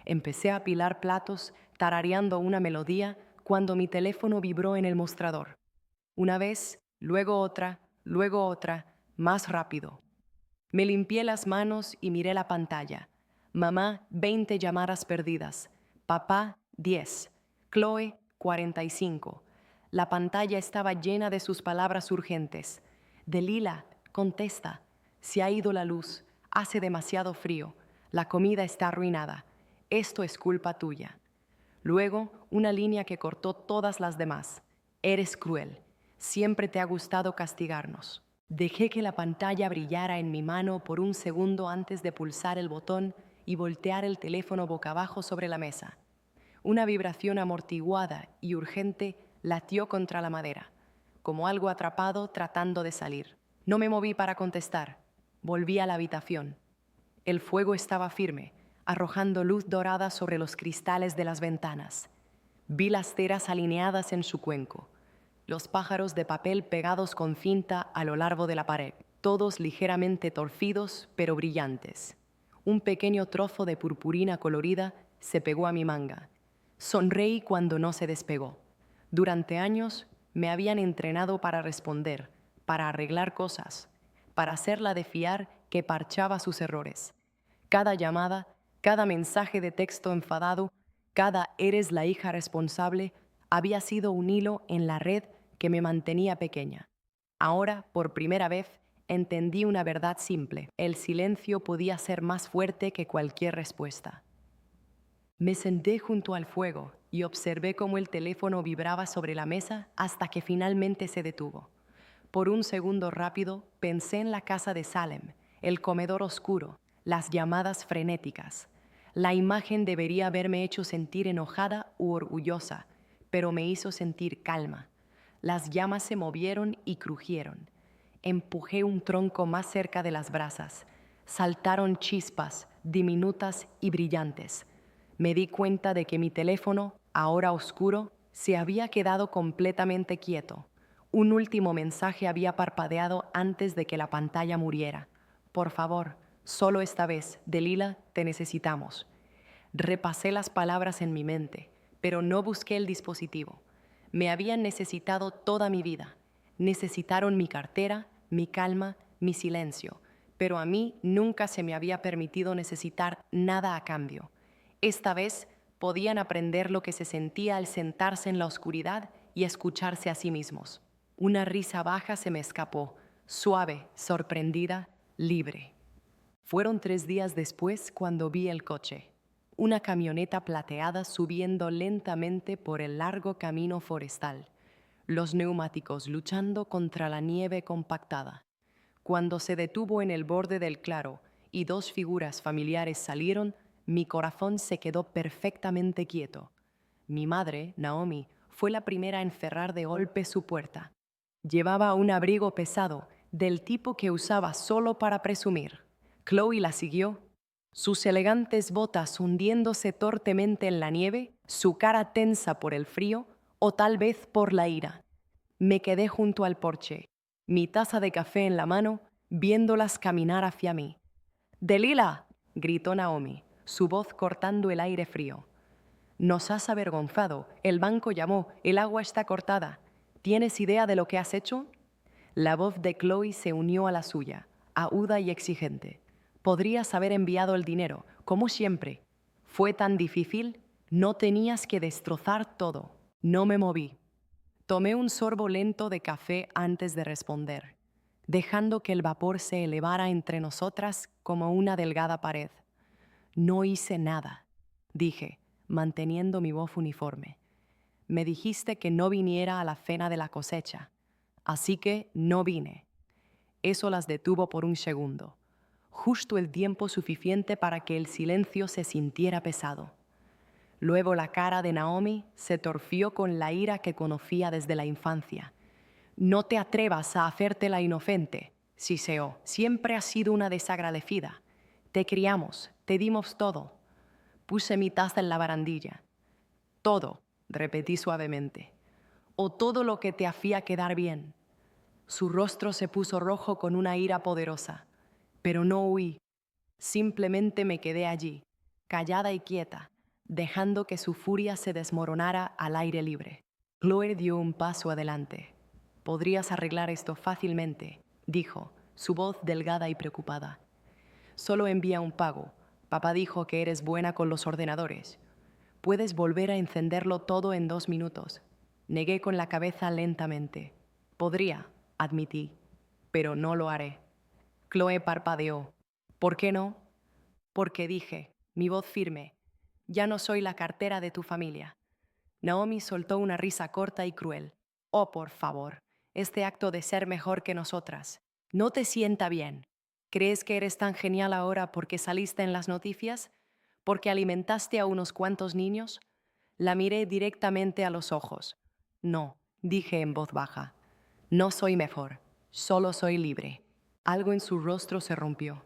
Empecé a apilar platos, tarareando una melodía, cuando mi teléfono vibró en el mostrador. Una vez, luego otra, más rápido. Me limpié las manos y miré la pantalla. Mamá, 20 llamadas perdidas. Papá, 10. Chloe, 45. La pantalla estaba llena de sus palabras urgentes. Delila, contesta. Se ha ido la luz. Hace demasiado frío. La comida está arruinada. Esto es culpa tuya. Luego, una línea que cortó todas las demás. Eres cruel. Siempre te ha gustado castigarnos. Dejé que la pantalla brillara en mi mano por un segundo antes de pulsar el botón y voltear el teléfono boca abajo sobre la mesa. Una vibración amortiguada y urgente latió contra la madera, como algo atrapado tratando de salir. No me moví para contestar. Volví a la habitación. El fuego estaba firme, arrojando luz dorada sobre los cristales de las ventanas. Vi las ceras alineadas en su cuenco, los pájaros de papel pegados con cinta a lo largo de la pared, todos ligeramente torcidos pero brillantes. Un pequeño trozo de purpurina colorida se pegó a mi manga. Sonreí cuando no se despegó. Durante años me habían entrenado para responder, para arreglar cosas, para ser la de fiar que parchaba sus errores. Cada llamada, cada mensaje de texto enfadado, cada eres la hija responsable, había sido un hilo en la red que me mantenía pequeña. Ahora, por primera vez, entendí una verdad simple. El silencio podía ser más fuerte que cualquier respuesta. Me senté junto al fuego y observé cómo el teléfono vibraba sobre la mesa hasta que finalmente se detuvo. Por un segundo rápido pensé en la casa de Salem, el comedor oscuro, las llamadas frenéticas. La imagen debería haberme hecho sentir enojada u orgullosa, pero me hizo sentir calma. Las llamas se movieron y crujieron. Empujé un tronco más cerca de las brasas. Saltaron chispas, diminutas y brillantes. Me di cuenta de que mi teléfono, ahora oscuro, se había quedado completamente quieto. Un último mensaje había parpadeado antes de que la pantalla muriera. Por favor, solo esta vez, Delila, te necesitamos. Repasé las palabras en mi mente, pero no busqué el dispositivo. Me habían necesitado toda mi vida. Necesitaron mi cartera, mi calma, mi silencio, pero a mí nunca se me había permitido necesitar nada a cambio. Esta vez podían aprender lo que se sentía al sentarse en la oscuridad y escucharse a sí mismos. Una risa baja se me escapó, suave, sorprendida, libre. Fueron 3 días después cuando vi el coche. Una camioneta plateada subiendo lentamente por el largo camino forestal, los neumáticos luchando contra la nieve compactada. Cuando se detuvo en el borde del claro y 2 figuras familiares salieron, mi corazón se quedó perfectamente quieto. Mi madre, Naomi, fue la primera en cerrar de golpe su puerta. Llevaba un abrigo pesado, del tipo que usaba solo para presumir. Chloe la siguió, sus elegantes botas hundiéndose torpemente en la nieve, su cara tensa por el frío o tal vez por la ira. Me quedé junto al porche, mi taza de café en la mano, viéndolas caminar hacia mí. «¡Delila!», gritó Naomi, su voz cortando el aire frío. «Nos has avergonzado, el banco llamó, el agua está cortada. ¿Tienes idea de lo que has hecho?». La voz de Chloe se unió a la suya, aguda y exigente. «Podrías haber enviado el dinero, como siempre. ¿Fue tan difícil? No tenías que destrozar todo». No me moví. Tomé un sorbo lento de café antes de responder, dejando que el vapor se elevara entre nosotras como una delgada pared. «No hice nada», dije, manteniendo mi voz uniforme. «Me dijiste que no viniera a la cena de la cosecha, así que no vine». Eso las detuvo por un segundo, justo el tiempo suficiente para que el silencio se sintiera pesado. Luego la cara de Naomi se torció con la ira que conocía desde la infancia. «No te atrevas a hacerte la inocente», siseó. «Siempre has sido una desagradecida. Te criamos, te dimos todo». Puse mi taza en la barandilla. «Todo», repetí suavemente. «O todo lo que te hacía quedar bien». Su rostro se puso rojo con una ira poderosa, pero no huí. Simplemente me quedé allí, callada y quieta, dejando que su furia se desmoronara al aire libre. Chloe dio un paso adelante. «Podrías arreglar esto fácilmente», dijo, su voz delgada y preocupada. «Solo envía un pago. Papá dijo que eres buena con los ordenadores. Puedes volver a encenderlo todo en 2 minutos». Negué con la cabeza lentamente. «Podría», admití, «pero no lo haré». Chloe parpadeó. «¿Por qué no?» «Porque dije, mi voz firme, ya no soy la cartera de tu familia». Naomi soltó una risa corta y cruel. «Oh, por favor, este acto de ser mejor que nosotras. ¿No te sienta bien? ¿Crees que eres tan genial ahora porque saliste en las noticias? ¿Porque alimentaste a unos cuantos niños?» La miré directamente a los ojos. «No», dije en voz baja. «No soy mejor, solo soy libre». Algo en su rostro se rompió.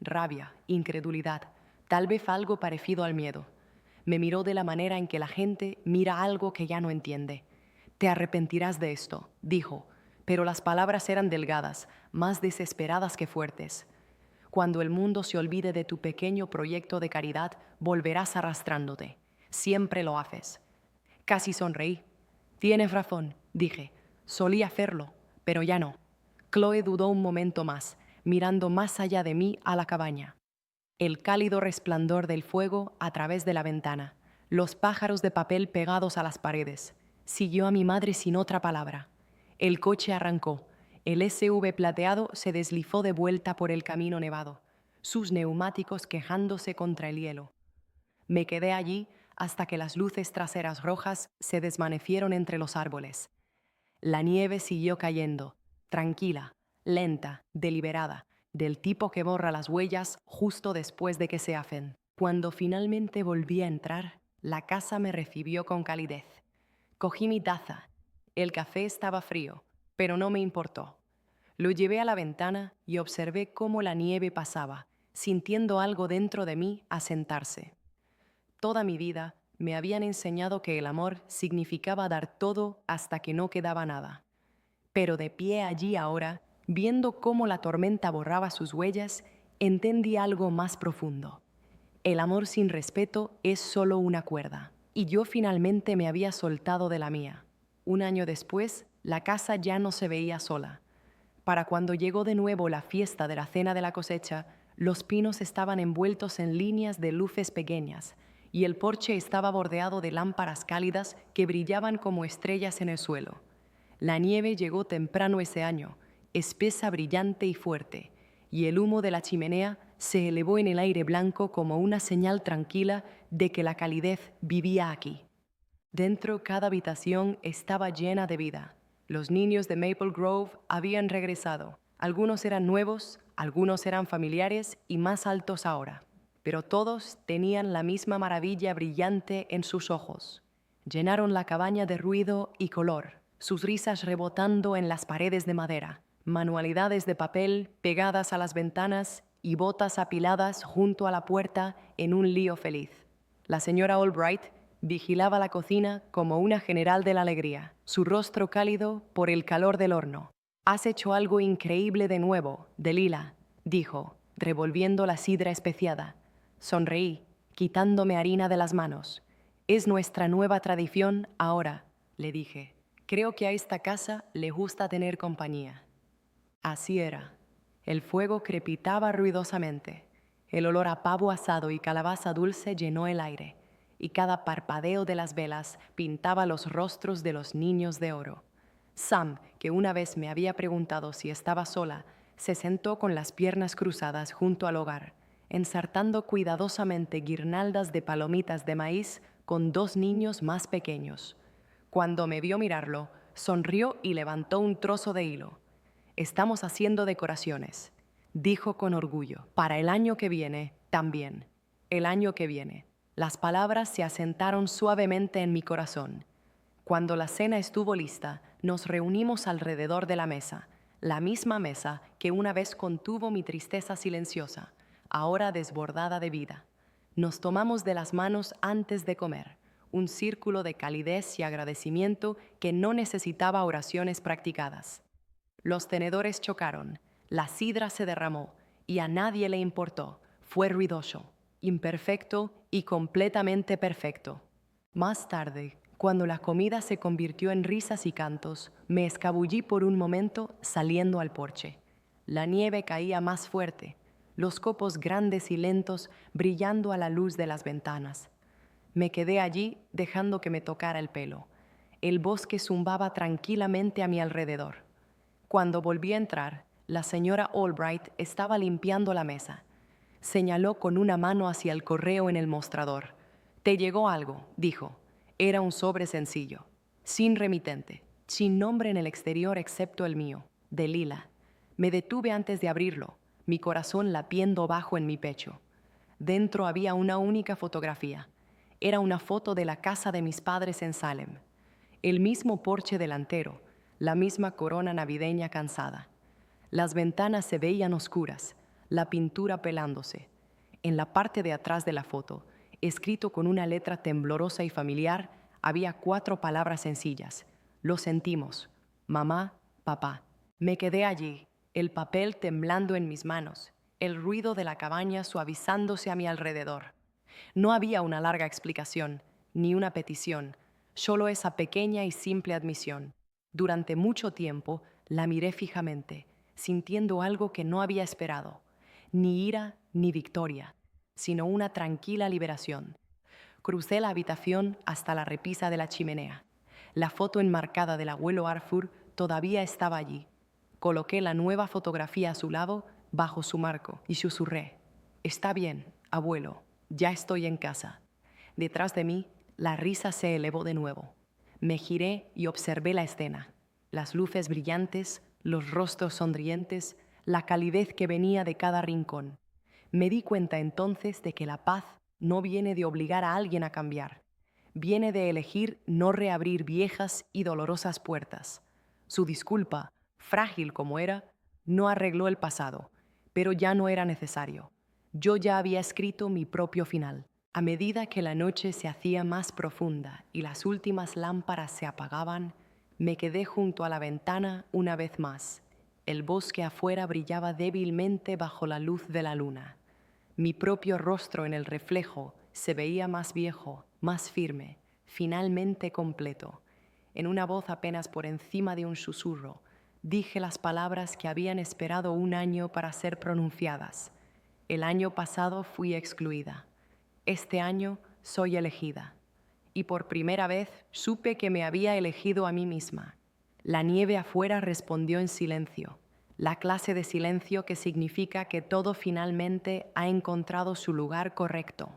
Rabia, incredulidad, tal vez algo parecido al miedo. Me miró de la manera en que la gente mira algo que ya no entiende. «Te arrepentirás de esto», dijo, pero las palabras eran delgadas, más desesperadas que fuertes. «Cuando el mundo se olvide de tu pequeño proyecto de caridad, volverás arrastrándote. Siempre lo haces». Casi sonreí. «Tienes razón», dije. «Solía hacerlo, pero ya no». Chloe dudó un momento más, mirando más allá de mí a la cabaña. El cálido resplandor del fuego a través de la ventana, los pájaros de papel pegados a las paredes. Siguió a mi madre sin otra palabra. El coche arrancó. El SUV plateado se deslizó de vuelta por el camino nevado, sus neumáticos quejándose contra el hielo. Me quedé allí hasta que las luces traseras rojas se desvanecieron entre los árboles. La nieve siguió cayendo, tranquila, lenta, deliberada, del tipo que borra las huellas justo después de que se hacen. Cuando finalmente volví a entrar, la casa me recibió con calidez. Cogí mi taza. El café estaba frío, pero no me importó. Lo llevé a la ventana y observé cómo la nieve pasaba, sintiendo algo dentro de mí asentarse. Toda mi vida me habían enseñado que el amor significaba dar todo hasta que no quedaba nada. Pero de pie allí ahora, viendo cómo la tormenta borraba sus huellas, entendí algo más profundo. El amor sin respeto es solo una cuerda, y yo finalmente me había soltado de la mía. Un año después, la casa ya no se veía sola. Para cuando llegó de nuevo la fiesta de la cena de la cosecha, los pinos estaban envueltos en líneas de luces pequeñas, y el porche estaba bordeado de lámparas cálidas que brillaban como estrellas en el suelo. La nieve llegó temprano ese año, espesa, brillante y fuerte, y el humo de la chimenea se elevó en el aire blanco como una señal tranquila de que la calidez vivía aquí. Dentro cada habitación estaba llena de vida. Los niños de Maple Grove habían regresado. Algunos eran nuevos, algunos eran familiares y más altos ahora, pero todos tenían la misma maravilla brillante en sus ojos. Llenaron la cabaña de ruido y color, sus risas rebotando en las paredes de madera, manualidades de papel pegadas a las ventanas y botas apiladas junto a la puerta en un lío feliz. La señora Albright vigilaba la cocina como una general de la alegría, su rostro cálido por el calor del horno. «Has hecho algo increíble de nuevo, Delilah», dijo, revolviendo la sidra especiada. Sonreí, quitándome harina de las manos. «Es nuestra nueva tradición ahora», le dije. «Creo que a esta casa le gusta tener compañía». Así era. El fuego crepitaba ruidosamente. El olor a pavo asado y calabaza dulce llenó el aire, y cada parpadeo de las velas pintaba los rostros de los niños de oro. Sam, que una vez me había preguntado si estaba sola, se sentó con las piernas cruzadas junto al hogar, ensartando cuidadosamente guirnaldas de palomitas de maíz con 2 niños más pequeños. Cuando me vio mirarlo, sonrió y levantó un trozo de hilo. «Estamos haciendo decoraciones», dijo con orgullo. «Para el año que viene, también. El año que viene». Las palabras se asentaron suavemente en mi corazón. Cuando la cena estuvo lista, nos reunimos alrededor de la mesa, la misma mesa que una vez contuvo mi tristeza silenciosa, ahora desbordada de vida. Nos tomamos de las manos antes de comer, un círculo de calidez y agradecimiento que no necesitaba oraciones practicadas. Los tenedores chocaron, la sidra se derramó y a nadie le importó. Fue ruidoso, imperfecto y completamente perfecto. Más tarde, cuando la comida se convirtió en risas y cantos, me escabullí por un momento saliendo al porche. La nieve caía más fuerte, los copos grandes y lentos brillando a la luz de las ventanas. Me quedé allí dejando que me tocara el pelo. El bosque zumbaba tranquilamente a mi alrededor. Cuando volví a entrar, la señora Albright estaba limpiando la mesa. Señaló con una mano hacia el correo en el mostrador. «Te llegó algo», dijo. Era un sobre sencillo, sin remitente, sin nombre en el exterior excepto el mío, de Lila. Me detuve antes de abrirlo, mi corazón latiendo bajo en mi pecho. Dentro había una única fotografía. Era una foto de la casa de mis padres en Salem. El mismo porche delantero, la misma corona navideña cansada. Las ventanas se veían oscuras, la pintura pelándose. En la parte de atrás de la foto, escrito con una letra temblorosa y familiar, había 4 palabras sencillas. Lo sentimos. Mamá, papá. Me quedé allí, el papel temblando en mis manos, el ruido de la cabaña suavizándose a mi alrededor. No había una larga explicación, ni una petición, solo esa pequeña y simple admisión. Durante mucho tiempo la miré fijamente, sintiendo algo que no había esperado, ni ira ni victoria, sino una tranquila liberación. Crucé la habitación hasta la repisa de la chimenea. La foto enmarcada del abuelo Arthur todavía estaba allí. Coloqué la nueva fotografía a su lado, bajo su marco, y susurré: «Está bien, abuelo, ya estoy en casa». Detrás de mí, la risa se elevó de nuevo. Me giré y observé la escena. Las luces brillantes, los rostros sonrientes, la calidez que venía de cada rincón. Me di cuenta entonces de que la paz no viene de obligar a alguien a cambiar. Viene de elegir no reabrir viejas y dolorosas puertas. Su disculpa, frágil como era, no arregló el pasado, pero ya no era necesario. Yo ya había escrito mi propio final. A medida que la noche se hacía más profunda y las últimas lámparas se apagaban, me quedé junto a la ventana una vez más. El bosque afuera brillaba débilmente bajo la luz de la luna. Mi propio rostro en el reflejo se veía más viejo, más firme, finalmente completo. En una voz apenas por encima de un susurro, dije las palabras que habían esperado un año para ser pronunciadas. El año pasado fui excluida. Este año soy elegida. Y por primera vez supe que me había elegido a mí misma. La nieve afuera respondió en silencio, la clase de silencio que significa que todo finalmente ha encontrado su lugar correcto.